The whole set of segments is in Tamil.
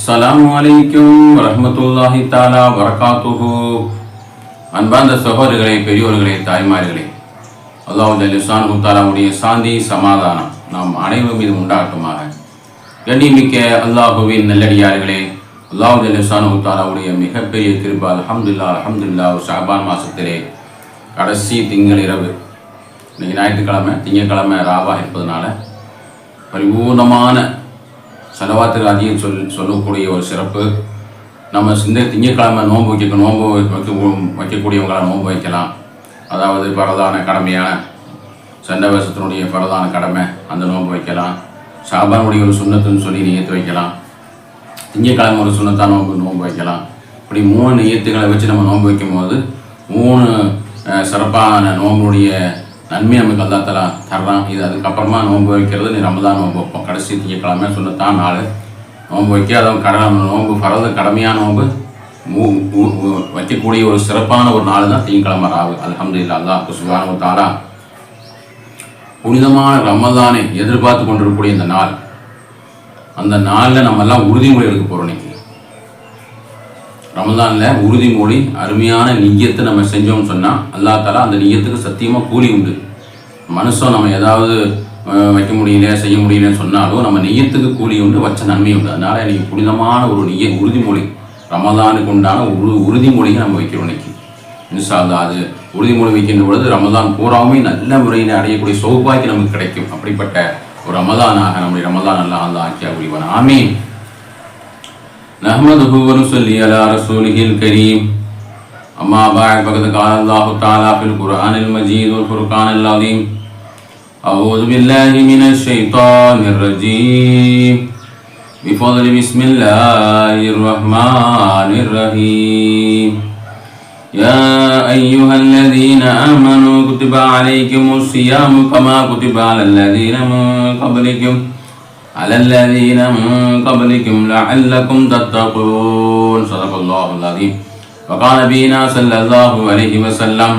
அஸ்ஸலாமு அலைக்கும் வரஹ்மத்துல்லாஹி தஆலா வரகாத்துஹு. அன்பார்ந்த சகோதரர்களே, பெரியோர்களே, தாய்மார்களே, அல்லாஹ் ஜல்லுஷானஹு தஆலாவுடைய சாந்தி சமாதானம் நாம் அனைவரும் மீது உண்டாகட்டுமாக. கண்ணியமிக்க அல்லாஹுவின் நல்லடியார்களே, அல்லாஹ் ஜல்லுஷானஹு தஆலாவுடைய மிகப்பெரிய கிருபை, அல்ஹம்துலில்லாஹ். ஷஅபான் மாசத்திலே கடைசி திங்கள் இரவு, இன்னைக்கு ஞாயிற்றுக்கிழமை, திங்கட்கிழமை ராவாக இருப்பதனால பரிபூர்ணமான செலவாத்துக்கு அதிகம் சொல்லக்கூடிய ஒரு சிறப்பு. நம்ம திங்கட்கிழமை நோன்பு வைக்கக்கூடியவங்களால் நோன்பு வைக்கலாம். அதாவது பரதான கடமையான சண்டை வருஷத்தினுடைய பரதான கடமை, அந்த நோன்பு வைக்கலாம். ஷாபானுடைய ஒரு சுண்ணத்துன்னு சொல்லி நியத்து வைக்கலாம். திங்கட்கிழமை ஒரு சுண்ணத்தான் நோன்பு வைக்கலாம். இப்படி 3 நியத்துக்களை வச்சு நம்ம நோன்பு வைக்கும் போது 3 சிறப்பான நோம்புடைய நன்மை நமக்கு அல்லா தஆலா தர்றான். இது அதுக்கப்புறமா நோன்பு வைக்கிறது ரமதான் நோன்பு வைப்போம். கடைசி திங்கட்கிழமை சுன்னத்தான் நாள் நோன்பு வைக்க, அதாவது நோன்பு பரத கடமையான நோன்பு வைக்கக்கூடிய ஒரு சிறப்பான ஒரு நாள் தான் திங்கட்கிழமை ராவு. அல்ஹம்துலில்லாஹ். அல்லாஹ் சுப்ஹானஹு வ தஆலா புனிதமான ரமதானை எதிர்பார்த்து கொண்டிருக்கக்கூடிய இந்த நாள், அந்த நாளில் நம்ம எல்லாம் உறுதிமொழி எடுக்க போகிறோம். இன்னைக்கு ரமதானில் உறுதிமொழி, அருமையான நிய்யத்தை நம்ம செஞ்சோம்னு சொன்னால் அல்லா தஆலா அந்த நிய்யத்துக்கு சத்தியமாக கூலி உண்டு. மனுஷன் நம்ம ஏதாவது வைக்க முடியல, செய்ய முடியலன்னு சொன்னாலும் நம்ம நிய்யத்துக்கு கூலி உண்டு, வச்ச நன்மை உண்டு. அதனால் இன்னைக்கு புனிதமான ஒரு உறுதிமொழி, ரமதானுக்கு உண்டான உறுதிமொழியை நம்ம வைக்கிறோம் இன்னைக்கு. இன்ஷா அல்லாஹ் அது உறுதிமொழி வைக்கின்ற பொழுது ரமதான் பூராவுமே நல்ல முறையில் அடையக்கூடிய சௌபாக்கியம் நமக்கு கிடைக்கும். அப்படிப்பட்ட ஒரு ரமதானாக நம்முடைய ரமதான் அல்லாஹ் ஆக்கியா புரிவான். ஆமீன். نحمده ونصلي على رسوله الكريم. أما بعد فقد قال الله تعالى في القرآن المجيد والفرقان العظيم: أعوذ بالله من الشيطان الرجيم. بفضل بسم الله الرحمن الرحيم. يا أيها الذين آمنوا كتب عليكم الصيام كما كتب على الذين من قبلكم لعلكم تتقون. صدق الله العظيم. وقال نبينا صلى الله عليه وسلم: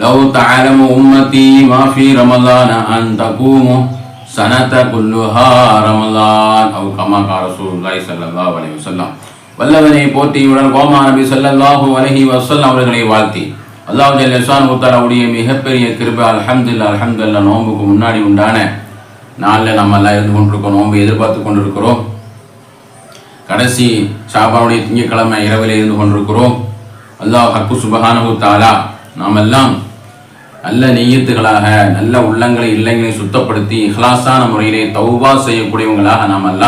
لو تعلم أمتي ما في رمضان أن تقوم سنة كلها رمضان أو كما قال رسول الله صلى الله عليه وسلم. வல்லவனை போற்றியுடன் கோமா நபி ஸல்லல்லாஹு அலைஹி வஸல்லம் அவர்களை வாழ்த்தி, அல்லாஹ் ஜல்லுஷானஹு தஆலாவுடைய மிகப்பெரிய கிருபை, அல்ஹம்துலில்லாஹ். நோன்புக்கு முன்னாடி உண்டான நாளில் நம்ம எல்லாம் இருந்து கொண்டிருக்கோம், நோன்பு எதிர்பார்த்து கொண்டிருக்கிறோம். கடைசி ஷாபானுடைய திங்கட்கிழமை இரவில் இருந்து கொண்டிருக்கிறோம். அல்லாஹ் சுப்ஹானஹு தஆலா நாம் எல்லாம் நல்ல நிய்யத்துகளாக, நல்ல உள்ளங்களை இல்லங்களை சுத்தப்படுத்தி இஹ்லாஸான முறையிலே தௌபா செய்யக்கூடியவங்களாக நாம் எல்லாம்